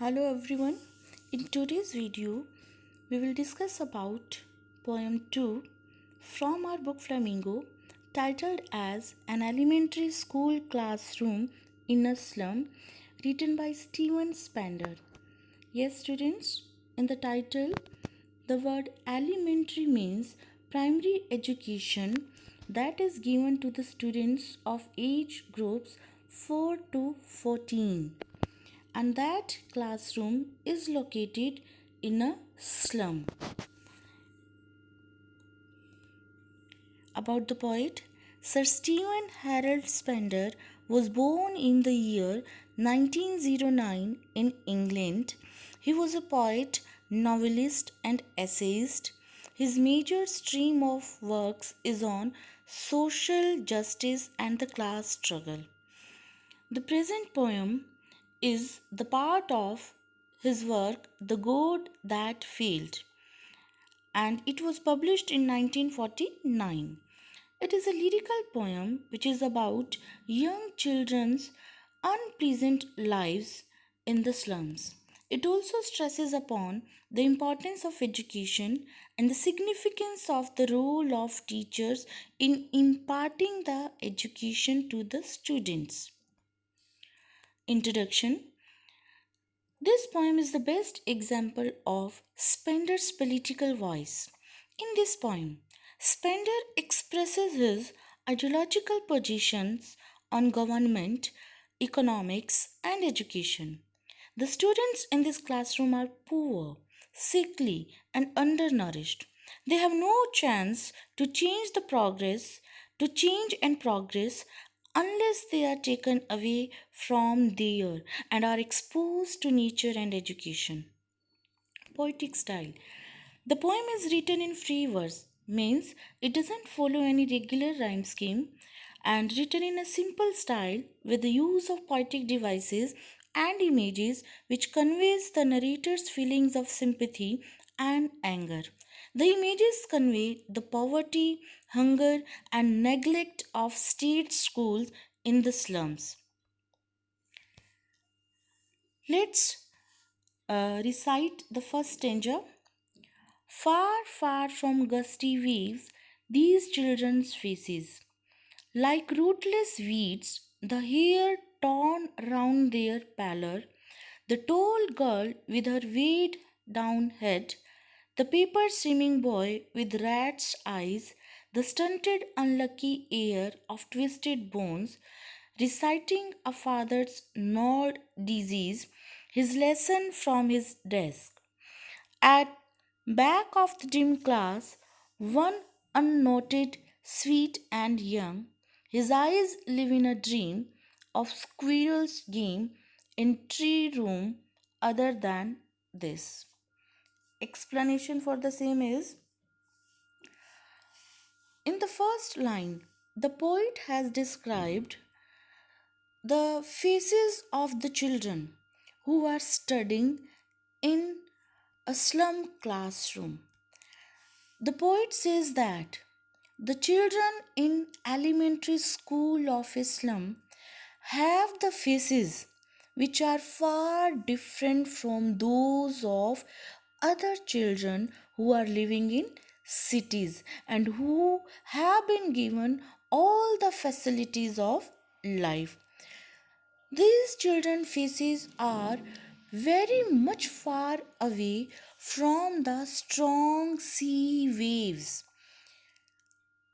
Hello everyone. In today's video, we will discuss about poem 2 from our book Flamingo titled as An Elementary School Classroom in a Slum written by Stephen Spender. Yes students, in the title, the word elementary means primary education that is given to the students of age groups 4 to 14, and that classroom is located in a slum. About the poet, Sir Stephen Harold Spender was born in the year 1909 in England. He was a poet, novelist, and essayist. His major stream of works is on social justice and the class struggle. The present poem is the part of his work The God That Failed, and it was published in 1949. It is a lyrical poem which is about young children's unpleasant lives in the slums. It also stresses upon the importance of education and the significance of the role of teachers in imparting the education to the students. Introduction. This poem is the best example of Spender's political voice. In this poem, Spender expresses his ideological positions on government, economics, and education. The students in this classroom are poor, sickly, and undernourished. They have no chance to change and progress unless they are taken away from there and are exposed to nature and education. Poetic style. The poem is written in free verse, means it doesn't follow any regular rhyme scheme, and written in a simple style with the use of poetic devices and images which conveys the narrator's feelings of sympathy and anger. The images convey the poverty, hunger, and neglect of state schools in the slums. Let's recite the first stanza. Far, far from gusty waves, these children's faces, like rootless weeds, the hair torn round their pallor, the tall girl with her weighed down head, the paper streaming boy with rat's eyes, the stunted, unlucky heir of twisted bones, reciting a father's gnawed disease, his lesson from his desk. At back of the dim class, one unnoted, sweet and young, his eyes live in a dream of squirrel's game in tree room other than this. Explanation for the same is, in the first line, the poet has described the faces of the children who are studying in a slum classroom. The poet says that the children in elementary school of Islam have the faces which are far different from those of other children who are living in cities and who have been given all the facilities of life. These children faces are very much far away from the strong sea waves.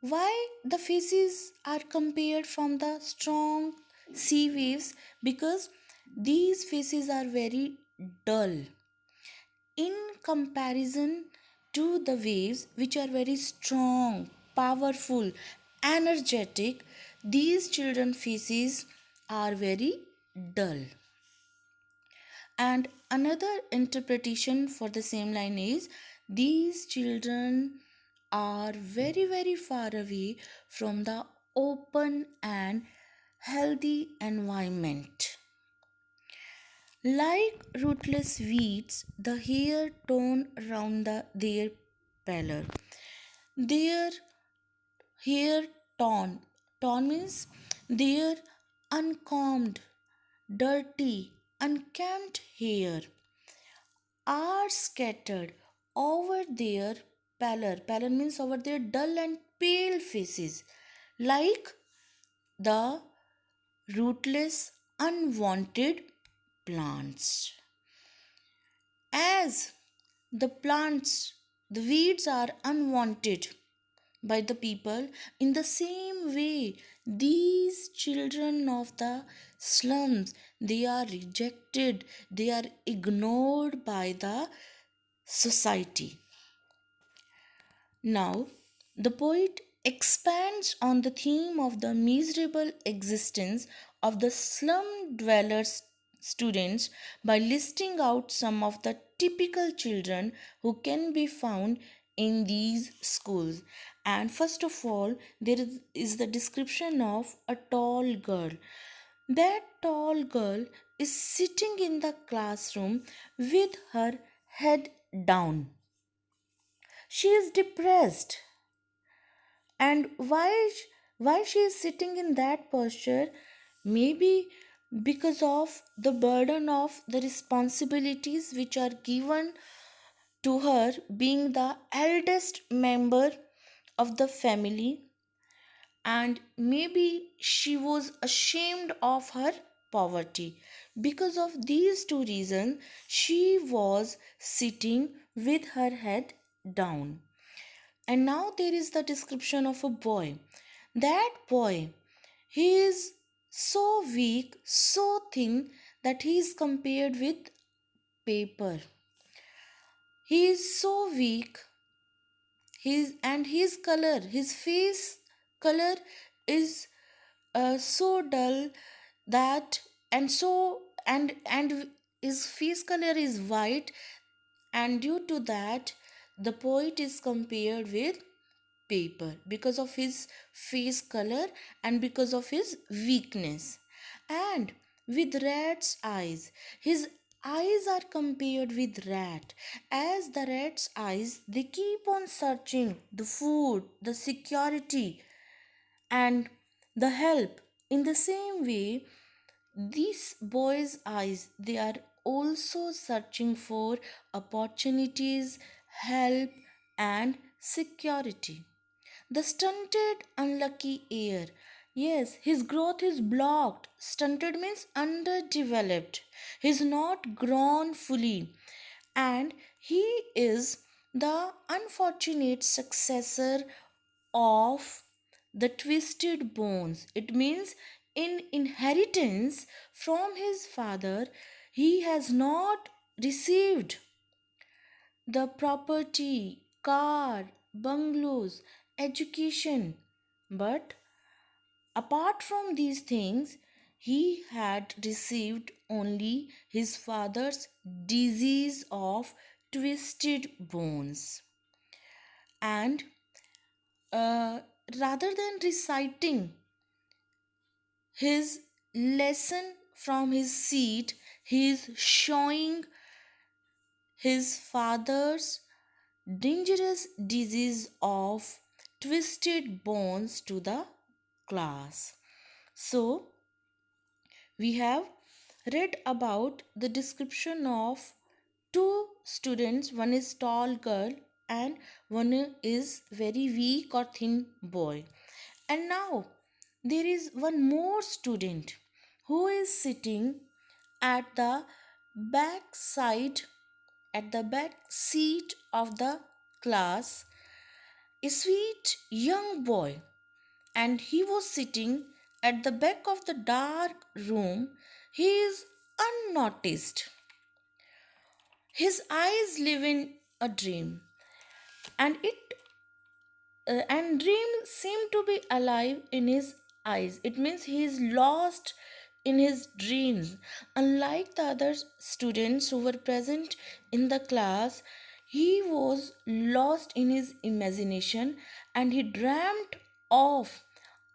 Why the faces are compared from the strong sea waves? Because these faces are very dull in comparison to the waves which are very strong, powerful, energetic. These children faces are very dull. And another interpretation for the same line is, these children are very, very far away from the open and healthy environment. Like rootless weeds, the hair torn round their pallor. Their hair torn. Torn means their uncombed, dirty, unkempt hair. are scattered over their pallor. Pallor means over their dull and pale faces, like the rootless, unwanted plants. As the plants, the weeds are unwanted by the people, in the same way, these children of the slums, they are rejected, they are ignored by the society. Now, the poet expands on the theme of the miserable existence of the slum dwellers students by listing out some of the typical children who can be found in these schools. And first of all, there is the description of a tall girl. That tall girl is sitting in the classroom with her head down. She is depressed, and why she is sitting in that posture, maybe because of the burden of the responsibilities which are given to her, being the eldest member of the family, and maybe she was ashamed of her poverty. Because of these two reasons, she was sitting with her head down. And now there is the description of a boy. That boy, he is so weak, so thin that he is compared with paper. He is so weak. His color, his face color is so dull that and his face color is white, and due to that the poet is compared with paper because of his face color and because of his weakness. And with rat's eyes, his eyes are compared with rat, as the rat's eyes, they keep on searching the food, the security, and the help. In the same way, these boys' eyes, they are also searching for opportunities, help, and security. The stunted, unlucky heir. Yes, his growth is blocked. Stunted means underdeveloped. He is not grown fully. And he is the unfortunate successor of the twisted bones. It means in inheritance from his father, he has not received the property, car, bungalows, education. But apart from these things, he had received only his father's disease of twisted bones. And uh, rather than reciting his lesson from his seat, he is showing his father's dangerous disease of twisted bones to the class. So, we have read about the description of two students. One is tall girl and one is very weak or thin boy. And now there is one more student who is sitting at the back side, at the back seat of the class, a sweet young boy, and he was sitting at the back of the dark room. He is unnoticed. His eyes live in a dream, and dream seem to be alive in his eyes. It means he is lost in his dreams. Unlike the other students who were present in the class, he was lost in his imagination, and he dreamt of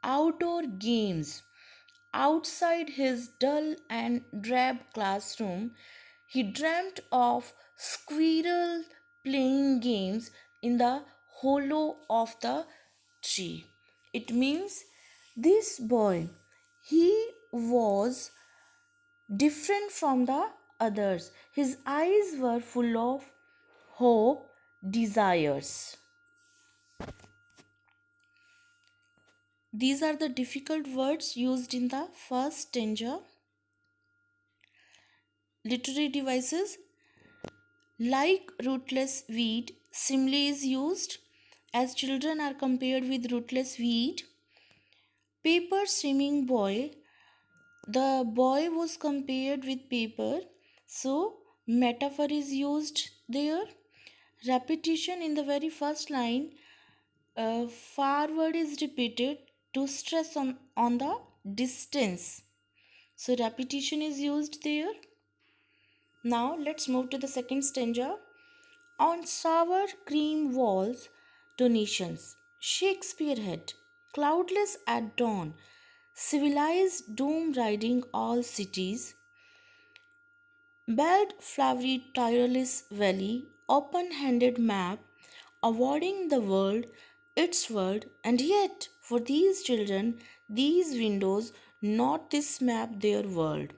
outdoor games. Outside his dull and drab classroom, he dreamt of squirrel playing games in the hollow of the tree. It means this boy, he was different from the others. His eyes were full of hope, desires. These are the difficult words used in the first stanza. Literary devices like rootless weed, simile is used as children are compared with rootless weed. Paper swimming boy, the boy was compared with paper, so metaphor is used there. Repetition in the very first line, forward is repeated to stress on the distance. So repetition is used there. Now let's move to the second stanza. On sour cream walls, donations. Shakespeare had cloudless at dawn, civilized doom riding all cities. Belled flowery tireless valley, open handed map, awarding the world its world, and yet for these children, these windows, not this map, their world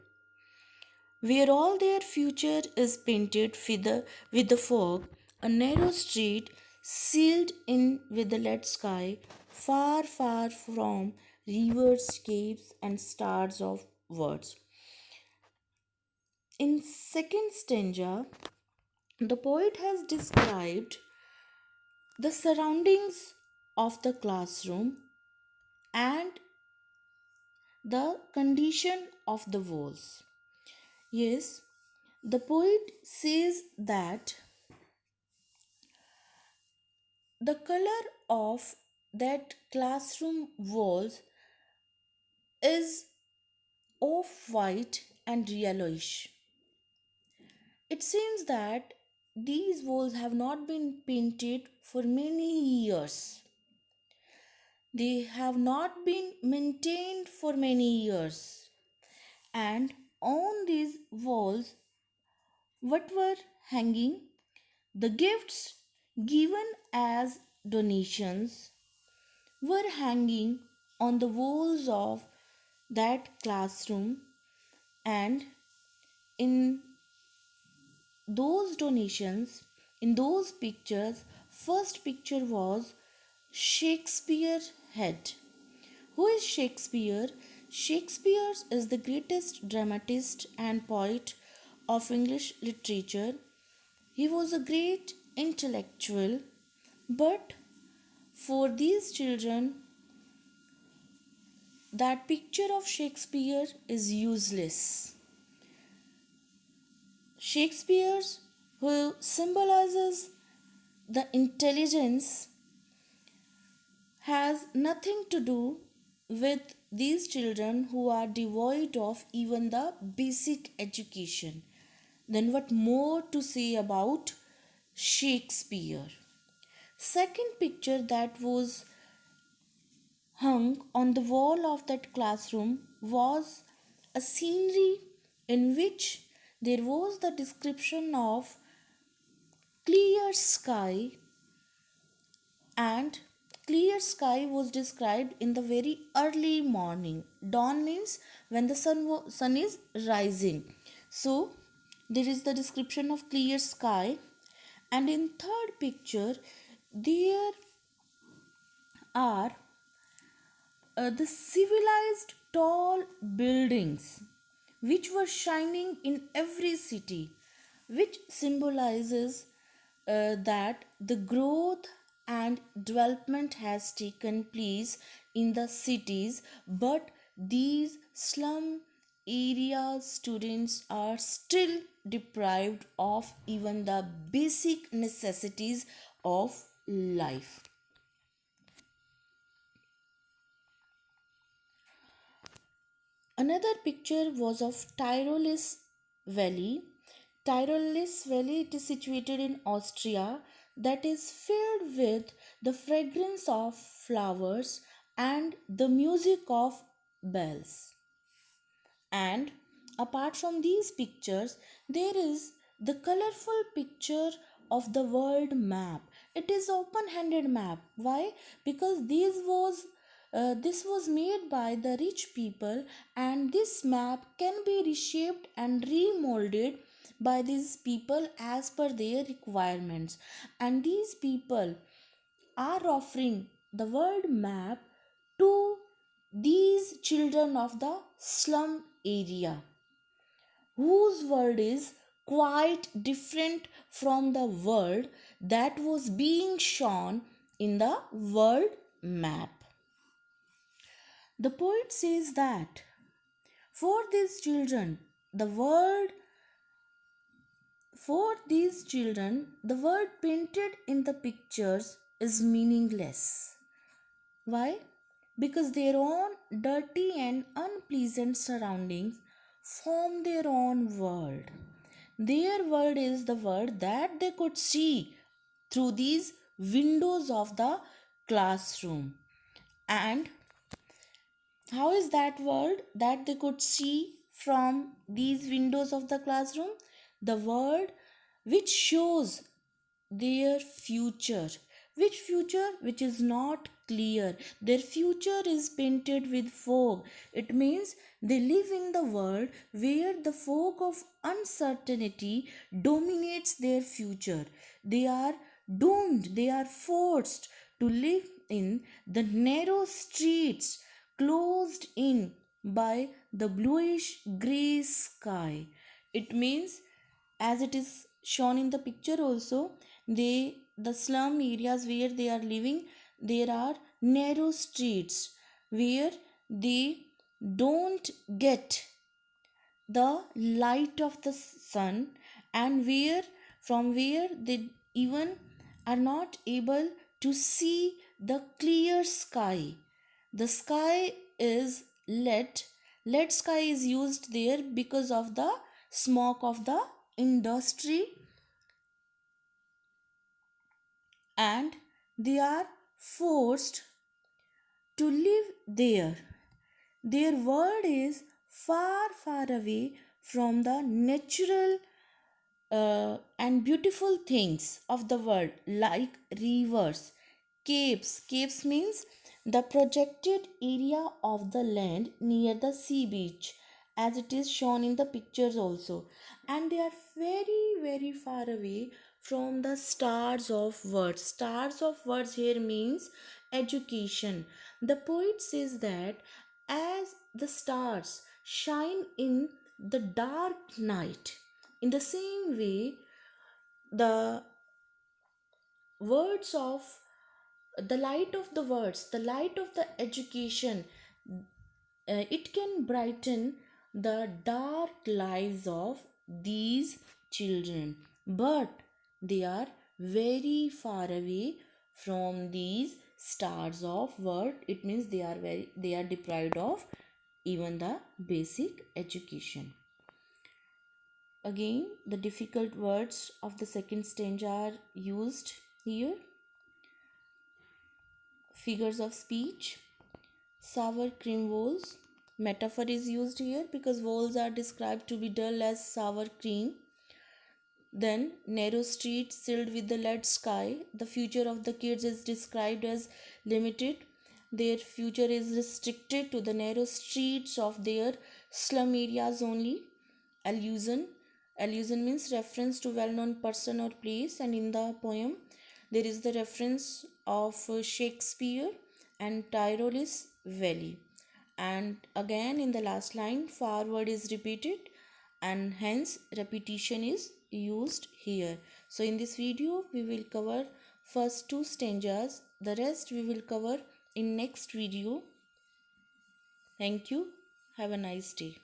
where all their future is painted with the fog, a narrow street sealed in with the lead sky, far, far from rivers, capes, and stars of words. In second stanza, the poet has described the surroundings of the classroom and the condition of the walls. Yes, the poet says that the color of that classroom walls is off white and yellowish. It seems that these walls have not been painted for many years. They have not been maintained for many years. And on these walls, what were hanging? The gifts given as donations were hanging on the walls of that classroom, and in those donations, in those pictures, first picture was Shakespeare head. Who is Shakespeare? Shakespeare is the greatest dramatist and poet of English literature. He was a great intellectual, but for these children, that picture of Shakespeare is useless. Shakespeare, who symbolizes the intelligence, has nothing to do with these children who are devoid of even the basic education. Then, what more to say about Shakespeare? Second picture that was hung on the wall of that classroom was a scenery in which there was the description of clear sky, and clear sky was described in the very early morning. Dawn means when the sun is rising. So there is the description of clear sky, and in third picture there are the civilized tall buildings which were shining in every city, which symbolizes that the growth and development has taken place in the cities, but these slum areas students are still deprived of even the basic necessities of life. Another picture was of Tyrolis Valley. Tyrolis Valley, it is situated in Austria, that is filled with the fragrance of flowers and the music of bells. And apart from these pictures, there is the colorful picture of the world map. It is open-handed map. Why? Because this was made by the rich people, and this map can be reshaped and remolded by these people as per their requirements, and these people are offering the world map to these children of the slum area, whose world is quite different from the world that was being shown in the world map. The poet says that for these children, the world for these children, the world painted in the pictures is meaningless. Why? Because their own dirty and unpleasant surroundings form their own world. Their world is the world that they could see through these windows of the classroom. And how is that world that they could see from these windows of the classroom? The world which shows their future. Which future? Which is not clear. Their future is painted with fog. It means they live in the world where the fog of uncertainty dominates their future. They are doomed, they are forced to live in the narrow streets closed in by the bluish gray sky. It means, as it is shown in the picture also, the slum areas where they are living, there are narrow streets where they don't get the light of the sun, and where they even are not able to see the clear sky. The sky is lead sky is used there because of the smoke of the industry, and they are forced to live there. Their world is far, far away from the natural and beautiful things of the world, like rivers, caves. Caves means the projected area of the land near the sea beach, as it is shown in the pictures also. And they are very, very far away from the stars of words. Stars of words here means education. The poet says that as the stars shine in the dark night, in the same way, the words of the light of the words, the light of the education, it can brighten the dark lives of these children. But they are very far away from these stars of word. It means they are deprived of even the basic education. Again, the difficult words of the second stanza are used here. Figures of speech, sour cream walls. Metaphor is used here because walls are described to be dull as sour cream. Then, narrow streets filled with the lead sky. The future of the kids is described as limited. Their future is restricted to the narrow streets of their slum areas only. Allusion. Allusion means reference to well-known person or place, and in the poem there is the reference of Shakespeare and Tyrole's Valley. And again in the last line, forward is repeated and hence repetition is used here. So in this video we will cover first two stanzas. The rest we will cover in next video. Thank you. Have a nice day.